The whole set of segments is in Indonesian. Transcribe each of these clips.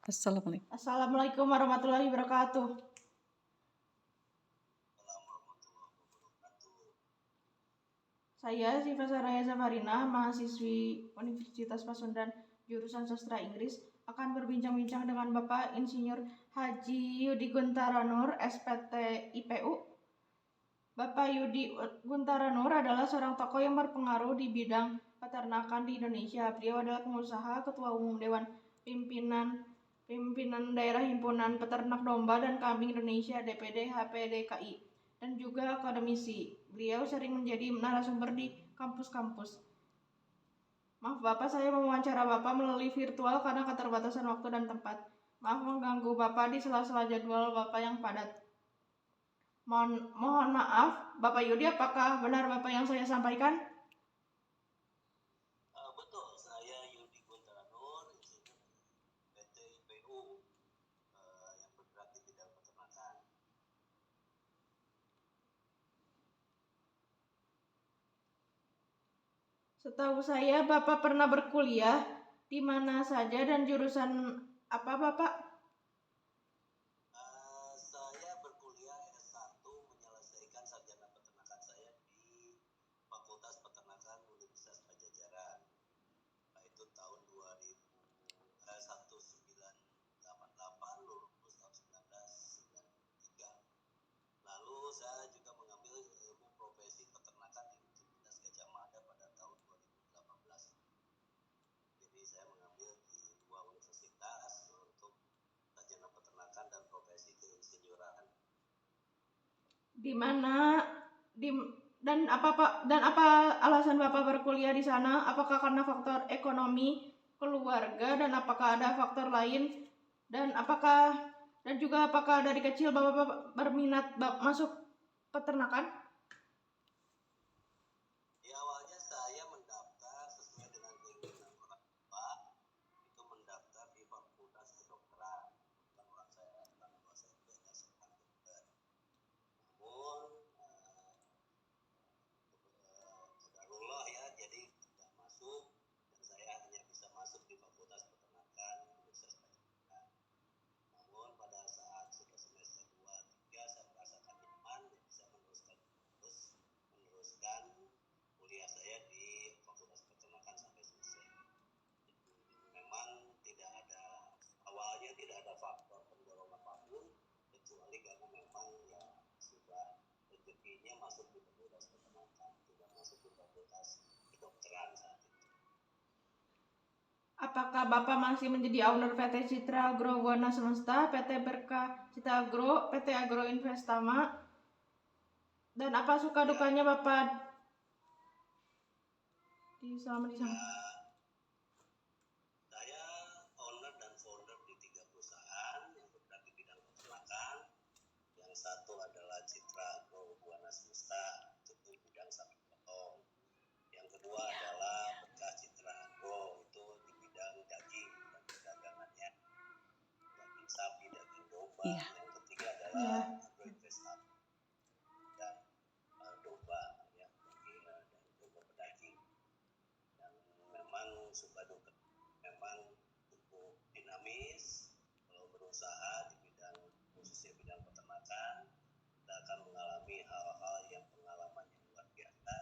Assalamualaikum. Assalamualaikum warahmatullahi wabarakatuh. Saya Siva Saraya Safarina, mahasiswi Universitas Pasundan jurusan Sastra Inggris, akan berbincang-bincang dengan Bapak Insinyur Haji Yudi Guntara Nur, SPT IPU. Bapak Yudi Guntara Nur adalah seorang tokoh yang berpengaruh di bidang peternakan di Indonesia. Beliau adalah pengusaha, ketua umum Dewan Pimpinan Daerah Himpunan Peternak Domba dan Kambing Indonesia DPD HPDKI, dan juga akademisi. Beliau sering menjadi narasumber di kampus-kampus. Maaf Bapak, saya mewawancara Bapak melalui virtual karena keterbatasan waktu dan tempat. Maaf mengganggu Bapak di sela-sela jadwal Bapak yang padat. Mohon maaf, Bapak Yudi, apakah benar Bapak yang saya sampaikan? Betul, saya Yudi Guntara Nur, insinyur PT IPU yang bergerak di bidang peternakan. Setahu saya Bapak pernah berkuliah di mana saja dan jurusan apa Bapak? Saya berkuliah S1 menyelesaikan sarjana peternakan saya di Fakultas Peternakan Universitas Padjadjaran. Itu tahun 1988, lulus tahun 1993. Lalu saya juga mengambil ilmu profesi peternakan di Universitas Gajah Mada pada tahun 2018. Jadi saya mengambil di dua universitas untuk sarjana peternakan dan profesi keinsinyuran. Dan apa alasan Bapak berkuliah di sana? Apakah karena faktor ekonomi keluarga dan apakah ada faktor lain? Dan juga apakah dari kecil Bapak berminat masuk peternakan? Di awalnya saya mendaftar sesuai dengan keinginan orang tua, itu mendaftar di Fakultas Kedokteran. Orang tua saya belajar seorang dokter. Namun qadarullah ya, jadi tidak masuk, dan saya hanya bisa masuk di Fakultas Peternakan Universitas Padjadjaran. Namun pada saat sudah semester 2, 3 saya merasakan nyaman dan bisa meneruskan kuliah saya di Fakultas Peternakan sampai selesai. Memang awalnya tidak ada faktor pendorong apapun, kecuali karena memang ya sudah rezekinya masuk di Fakultas Peternakan, tidak masuk di Fakultas Kedokteran saat itu. Apakah Bapak masih menjadi owner PT Citra Agro Buana Semesta, PT Berkah Citra Agro, PT Agro Investama? Dan apa suka dukanya Bapak selama di sana? Saya owner dan founder di 3 perusahaan yang bergerak di bidang peternakan. Yang satu adalah Citra Agro Buana Semesta, itu di bidang sapi potong. Yang kedua adalah Berkah Citra Agro, itu di bidang daging dan perdagangannya, daging sapi, daging domba. Yang ketiga adalah Agro Investama dan domba, ya, dan domba pedaging. Yang memang suka duka, memang cukup dinamis. Kalau berusaha di bidang, khususnya bidang peternakan, kita akan mengalami hal-hal yang pengalaman yang luar biasa,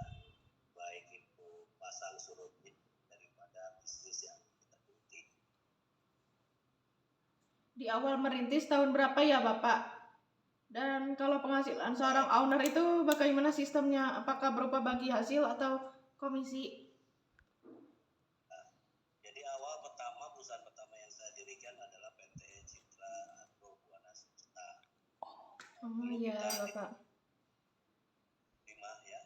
baik itu pasang surutnya daripada bisnis yang kita geluti. Di awal merintis tahun berapa ya Bapak? Dan kalau penghasilan seorang owner itu bagaimana sistemnya? Apakah berupa bagi hasil atau komisi? Jadi perusahaan pertama yang saya dirikan adalah PT Citra Agro Buana Semesta. Iya Bapak. 5 ya.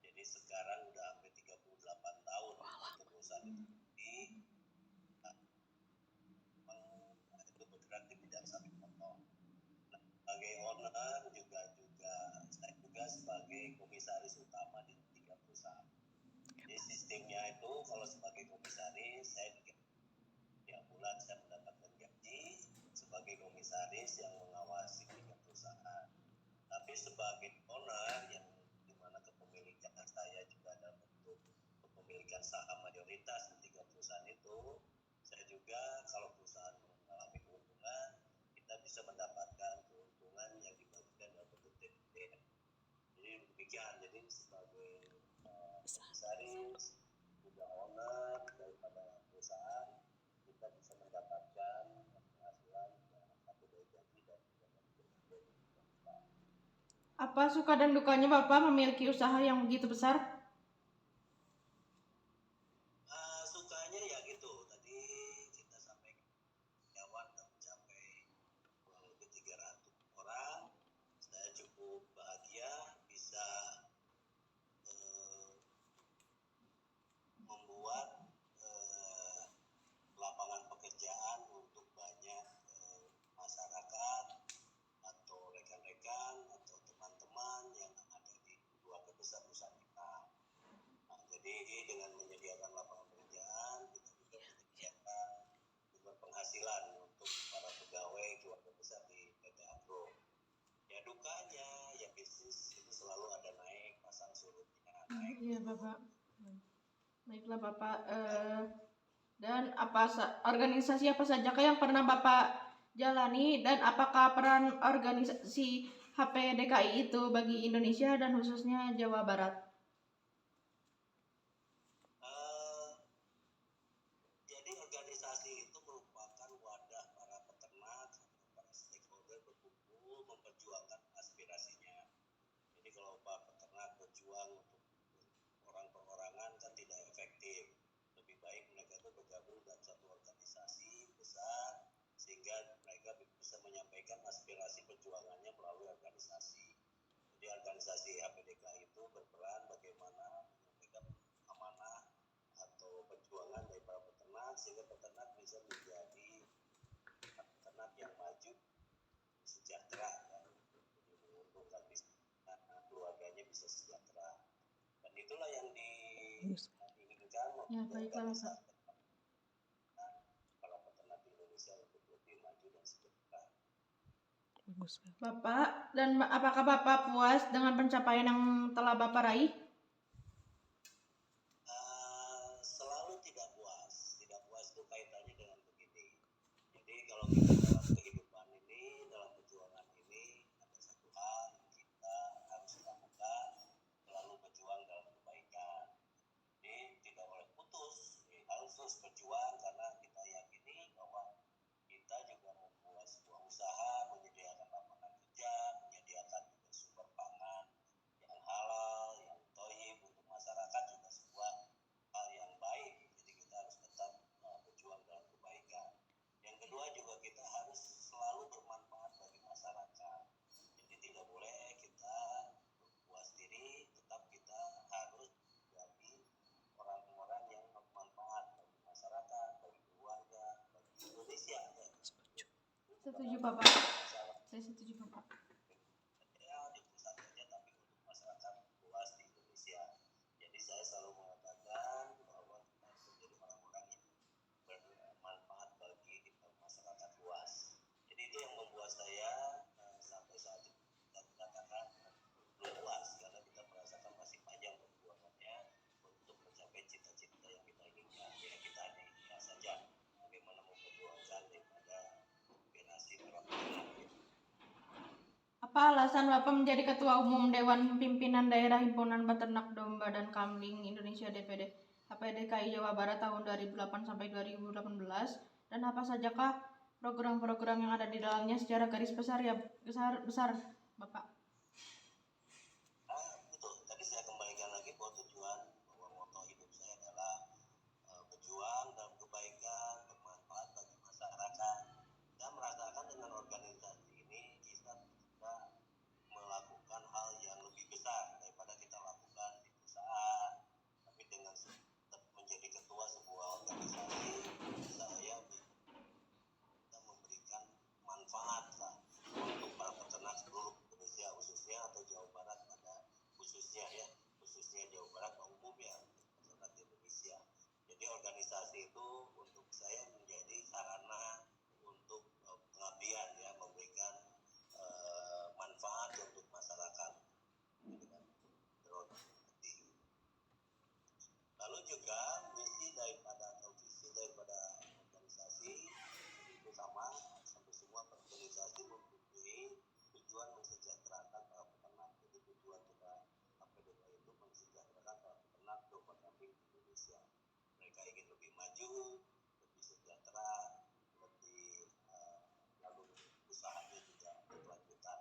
Jadi sekarang udah hampir 38 tahun untuk perusahaan ini. Itu bergerak di bidang sapi potong. Nah, sebagai owner saya juga sebagai komisaris utama di 3 perusahaan. Jadi sistemnya itu kalau sebagai komisaris saya tiap bulan saya mendapatkan gaji sebagai komisaris yang mengawasi 3 perusahaan. Tapi sebagai owner yang dimana kepemilikan saya juga dalam bentuk kepemilikan saham mayoritas di 3 perusahaan itu, saya juga kalau perusahaan mengalami keuntungan demikian. Jadi sebagai komisaris juga owner daripada perusahaan, kita bisa mendapatkan penghasilan satu dari gaji dan Apa suka dan dukanya Bapak memiliki usaha yang begitu besar? Sukanya ya gitu. Tadi kita sampai karyawan dan mencapai kurang lebih 300 orang. Saya cukup bahagia bisa membuat lapangan pekerjaan untuk banyak masyarakat atau rekan-rekan atau teman-teman yang ada di keluarga besar perusahaan kita. Nah, jadi dengan menyediakan lapangan pekerjaan, kita juga menyediakan sumber penghasilan untuk para pegawai keluarga besar di PT Agro. Ya dukanya, ya bisnis itu selalu ada naik, pasang surutnya naik. Iya Bapak. Baiklah Bapak. Dan organisasi apa saja yang pernah Bapak jalani, dan apakah peran organisasi HPDKI itu bagi Indonesia dan khususnya Jawa Barat? Jadi organisasi itu merupakan wadah para peternak atau para stakeholder berkumpul memperjuangkan aspirasinya. Jadi kalau para peternak berjuang untuk orang perorangan kan tidak efektif. Lebih baik mereka itu bergabung dalam satu organisasi besar sehingga mereka bisa menyampaikan aspirasi perjuangannya melalui organisasi. Jadi organisasi HPDK itu berperan bagaimana menyampaikan amanah atau perjuangan dari para peternak sehingga peternak bisa menjadi peternak yang maju, sejahtera, dan menguntungkan keluarganya bisa sejahtera. Dan itulah yang diinginkan Ya, baiklah Bapak. para peternak di Indonesia untuk lebih maju dan sejahtera. Bapak, dan apakah Bapak puas dengan pencapaian yang telah Bapak raih? Selalu tidak puas. Tidak puas itu kaitannya dengan begini. Jadi kalau kita dalam kehidupan ini, dalam perjuangan ini, ada satu hal yang kita harus lakukan, selalu berjuang dalam kebaikan. Jadi tidak boleh putus, harus terus berjuang karena kita yakini bahwa kita juga membuat sebuah usaha, menyediakan lapangan kerja, menyediakan juga sumber pangan yang halal, yang thayyib untuk masyarakat juga sebuah hal yang baik. Jadi kita harus tetap berjuang dalam kebaikan. Yang kedua juga kita harus selalu bermanfaat bagi masyarakat. Jadi tidak boleh kita berpuas diri, tetap kita harus menjadi orang-orang yang bermanfaat bagi masyarakat, bagi keluarga, bagi Indonesia. Setuju Bapak. Saya setuju Bapak. Ya, di pusat saja tapi untuk masyarakat luas di Indonesia. Jadi saya selalu mengatakan bahwa kita harus menjadi orang-orang yang bermanfaat bagi masyarakat luas. Jadi itu yang membuat saya sampai saat ini kita katakan belum puas karena kita merasakan masih panjang perjuangannya untuk mencapai cita-cita yang kita inginkan. Ya kita lihat saja bagaimana memperjuangkan daripada generasi para peternak. Apa alasan Bapak menjadi Ketua Umum Dewan Pimpinan Daerah Himpunan Peternak Domba dan Kambing Indonesia DPD HPDKI Jawa Barat tahun 2008 sampai 2018, dan apa sajakah program-program yang ada di dalamnya secara garis besar ya besar Bapak? Betul. Tadi saya kembalikan lagi bahwa tujuan, bahwa moto hidup saya adalah berjuang dalam kebaikan, bermanfaat bagi masyarakat. Saya merasakan dengan organisasi ini kita bisa melakukan hal yang lebih besar daripada kita lakukan di perusahaan. Tapi dengan menjadi ketua sebuah organisasi, saya bisa memberikan manfaat lah untuk para peternak seluruh Indonesia maju, lebih sejahtera, lebih lalu usahanya juga berkelanjutan.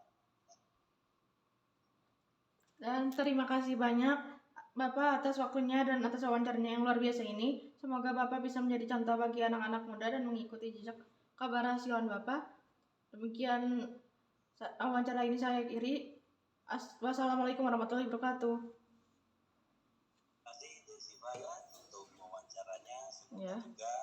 Dan terima kasih banyak Bapak atas waktunya dan atas wawancaranya yang luar biasa ini. Semoga Bapak bisa menjadi contoh bagi anak-anak muda dan mengikuti jejak keberhasilan Bapak. Demikian wawancara ini saya akhiri. Wassalamualaikum warahmatullahi wabarakatuh. Terima kasih Desiva ya untuk wawancaranya. Semoga Ya. juga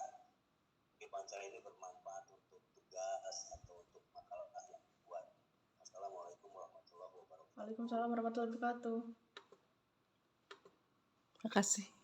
wawancara ini bermanfaat untuk tugas atau untuk makalah yang dibuat. Assalamualaikum warahmatullahi wabarakatuh. Waalaikumsalam warahmatullahi wabarakatuh. Terima kasih.